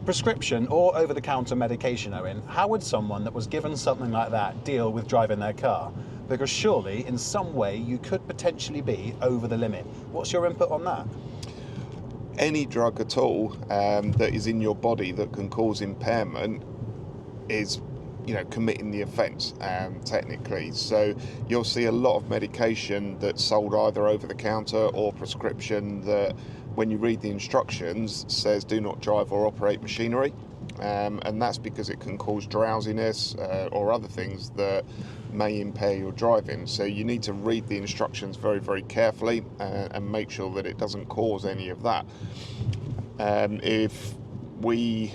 Prescription or over-the-counter medication, Owen, how would someone that was given something like that deal with driving their car? Because surely, in some way, you could potentially be over the limit. What's your input on that? Any drug at all that is in your body that can cause impairment is, committing the offence, technically. So you'll see a lot of medication that's sold either over the counter or prescription that, when you read the instructions, says do not drive or operate machinery. And that's because it can cause drowsiness or other things that may impair your driving. So you need to read the instructions very, very carefully and make sure that it doesn't cause any of that. If we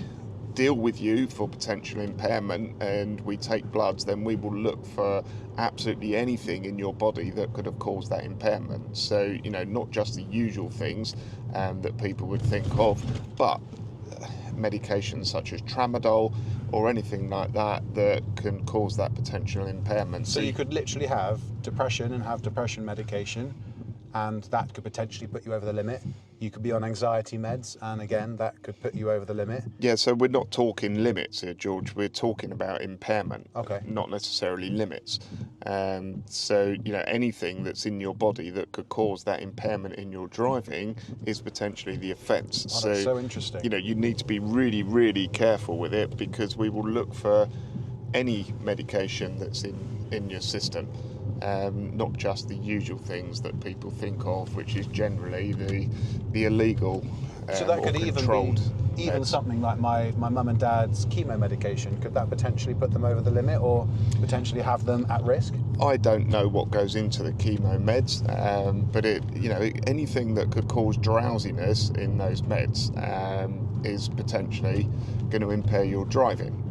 deal with you for potential impairment and we take bloods, then we will look for absolutely anything in your body that could have caused that impairment. So, not just the usual things that people would think of, but medications such as tramadol or anything like that that can cause that potential impairment. So you could literally have depression and have depression medication, and that could potentially put you over the limit. You could be on anxiety meds, and again, that could put you over the limit. Yeah, so we're not talking limits here, George. We're talking about impairment, okay, not necessarily limits. So, anything that's in your body that could cause that impairment in your driving is potentially the offence. Oh, that's so interesting. You need to be really, really careful with it, because we will look for any medication that's in your system. Not just the usual things that people think of, which is generally the illegal so that could controlled even meds. Something like my mum and dad's chemo medication. Could that potentially put them over the limit or potentially have them at risk? I don't know what goes into the chemo meds, but anything that could cause drowsiness in those meds is potentially going to impair your driving.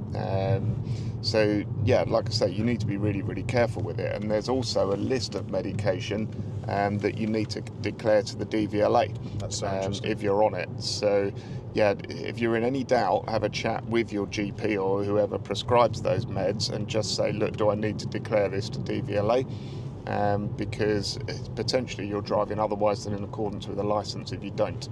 So yeah, like I say, you need to be really, really careful with it. And there's also a list of medication that you need to declare to the DVLA. That's so interesting. If you're on it. So yeah, if you're in any doubt, have a chat with your GP or whoever prescribes those meds and just say, look, do I need to declare this to DVLA? Because potentially you're driving otherwise than in accordance with the licence if you don't.